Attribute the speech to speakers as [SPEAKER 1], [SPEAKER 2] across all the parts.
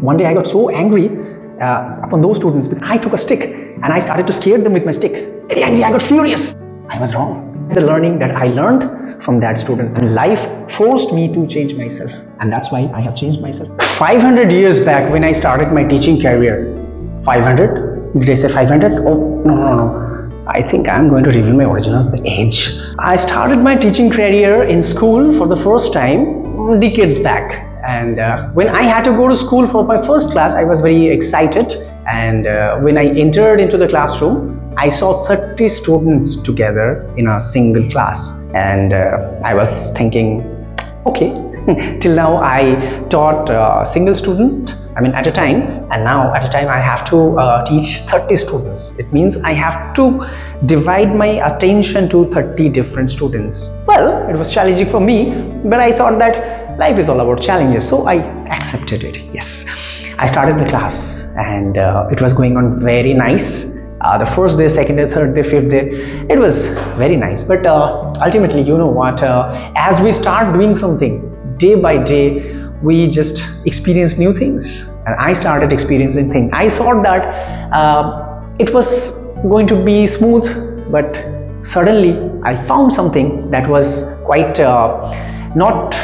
[SPEAKER 1] One day I got so angry upon those students because I took a stick and I started to scare them with my stick. Very angry, I got furious. I was wrong. The learning that I learned from that student, and life forced me to change myself, and that's why I have changed myself. 500 years back when I started my teaching career, 500? Did I say 500? Oh, no. I think I'm going to reveal my original age. I started my teaching career in school for the first time decades back. And when I had to go to school for my first class, I was very excited. And when I entered into the classroom, I saw 30 students together in a single class. And I was thinking, okay, till now I taught a single student, at a time, and now at a time I have to teach 30 students. It means I have to divide my attention to 30 different students. Well, it was challenging for me, but I thought that life is all about challenges, so I accepted it. Yes, I started the class and it was going on very nice. The first day, second day, third day, fifth day, it was very nice. But ultimately, you know what, as we start doing something, day by day, we just experience new things. And I started experiencing things. I thought that it was going to be smooth, but suddenly I found something that was quite not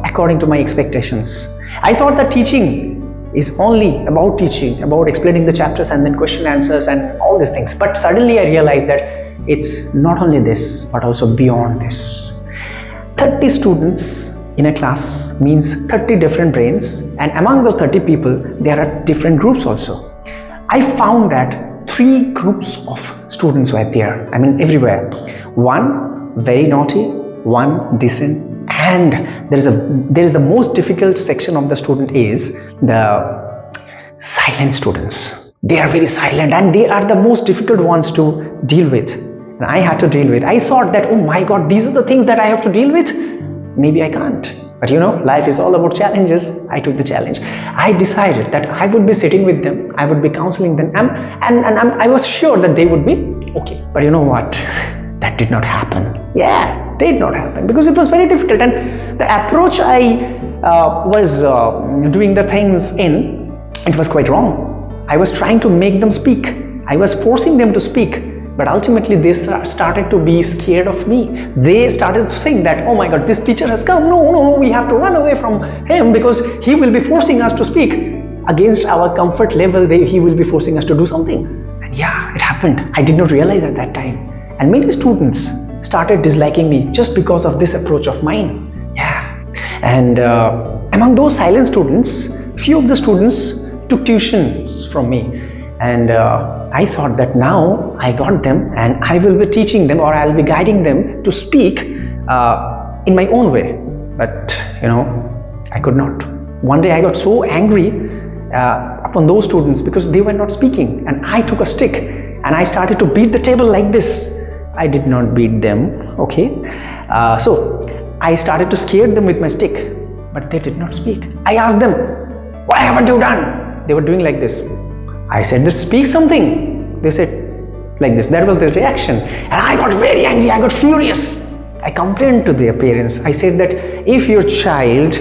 [SPEAKER 1] according to my expectations. I thought that teaching is only about teaching, about explaining the chapters and then question answers and all these things. But suddenly I realized that it's not only this, but also beyond this. 30 students in a class means 30 different brains, and among those 30 people, there are different groups also. I found that 3 groups of students were there, everywhere. One very naughty, one decent, and there is the most difficult section of the student is the silent students. They are very silent and they are the most difficult ones to deal with. And I had to deal with. I thought that, oh my God, these are the things that I have to deal with. Maybe I can't. But life is all about challenges. I took the challenge. I decided that I would be sitting with them, I would be counseling them, and I was sure that they would be okay. But you know what? That did not happen. Yeah, did not happen because it was very difficult. And the approach I was doing the things in, it was quite wrong. I was trying to make them speak. I was forcing them to speak. But ultimately they started to be scared of me. They started to think that, oh my God, this teacher has come. No, we have to run away from him because he will be forcing us to speak. Against our comfort level, he will be forcing us to do something. And yeah, it happened. I did not realize at that time. And many students started disliking me just because of this approach of mine. Yeah. And among those silent students, few of the students took tuitions from me. And I thought that now I got them and I will be teaching them or I'll be guiding them to speak in my own way. But I could not. One day I got so angry upon those students because they were not speaking, and I took a stick and I started to beat the table like this. I did not beat them, okay? So I started to scare them with my stick, but they did not speak. I asked them, why haven't you done? They were doing like this. I said, just speak something. They said like this. That was their reaction. And I got very angry. I got furious. I complained to their parents. I said that if your child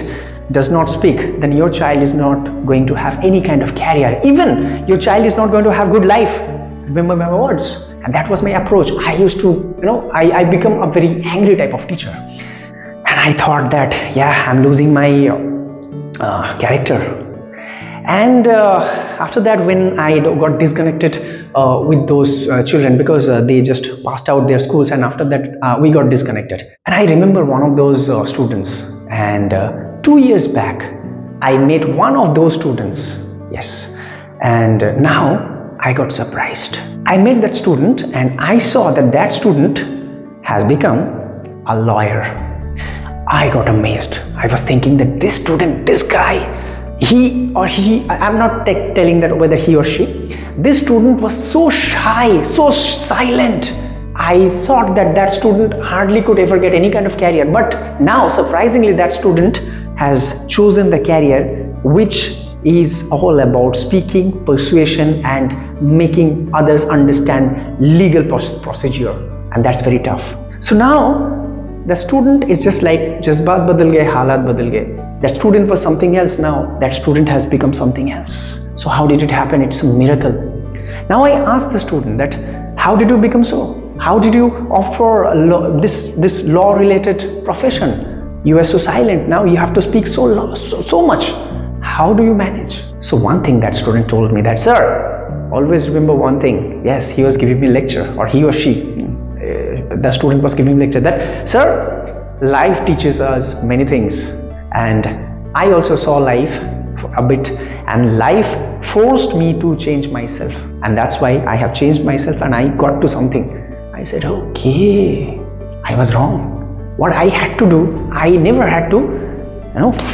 [SPEAKER 1] does not speak, then your child is not going to have any kind of career. Even your child is not going to have good life. Remember my words. And that was my approach. I used to, I become a very angry type of teacher. And I thought that, yeah, I'm losing my character. And after that, when I got disconnected with those children because they just passed out their schools, and after that we got disconnected. And I remember one of those students, and 2 years back I met one of those students. Yes. And now I got surprised. I met that student and I saw that student has become a lawyer. I got amazed. I was thinking that this student, this guy, he or he, I'm not telling that whether he or she, this student was so shy, so silent. I thought that student hardly could ever get any kind of career. But now, surprisingly, that student has chosen the career which is all about speaking, persuasion, and making others understand legal procedure. And that's very tough. So now, the student is just like, jazbaat badal gaye, halat badal gaye. That student was something else. Now that student has become something else. So how did it happen? It's a miracle. Now I ask the student that, how did you become so? How did you opt for this law related profession? You were so silent. Now you have to speak so much. How do you manage? So one thing that student told me that, sir, always remember one thing. Yes, he was giving me lecture, or he or she, the student was giving lecture, that, sir, life teaches us many things, and I also saw life a bit, and life forced me to change myself, and that's why I have changed myself and I got to something. I said, okay, I was wrong. What I had to do, I never had to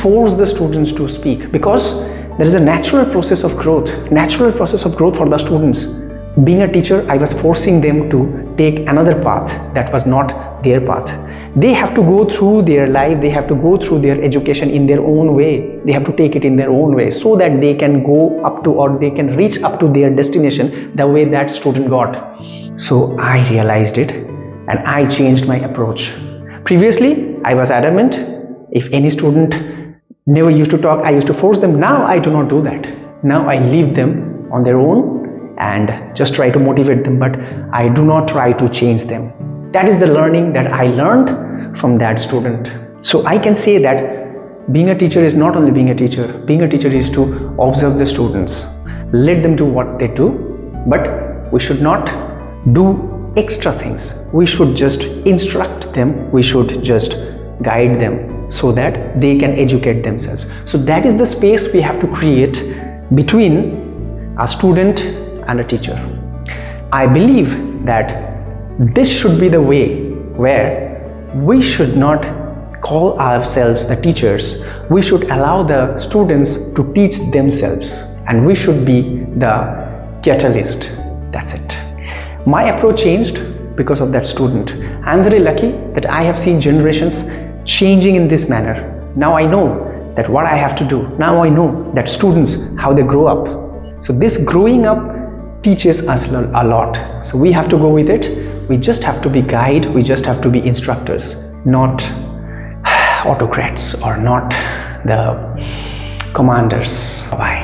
[SPEAKER 1] force the students to speak, because there is a natural process of growth for the students. Being a teacher, I was forcing them to take another path that was not their path. They have to go through their life, they have to go through their education in their own way. They have to take it in their own way, so that they can go up to, or they can reach up to their destination the way that student got. So I realized it and I changed my approach. Previously, I was adamant. If any student never used to talk, I used to force them. Now I do not do that. Now I leave them on their own and just try to motivate them, but I do not try to change them. That is the learning that I learned from that student. So I can say that being a teacher is not only being a teacher. Being a teacher is to observe the students, let them do what they do, but we should not do extra things. We should just instruct them. We should just guide them so that they can educate themselves. So that is the space we have to create between a student and a teacher. I believe that this should be the way where we should not call ourselves the teachers. We should allow the students to teach themselves, and we should be the catalyst. That's it. My approach changed because of that student. I'm very lucky that I have seen generations changing in this manner. Now I know that what I have to do. Now I know that students, how they grow up. So this growing up teaches us a lot. So we have to go with it. We just have to be guide. We just have to be instructors, not autocrats or not the commanders. Bye.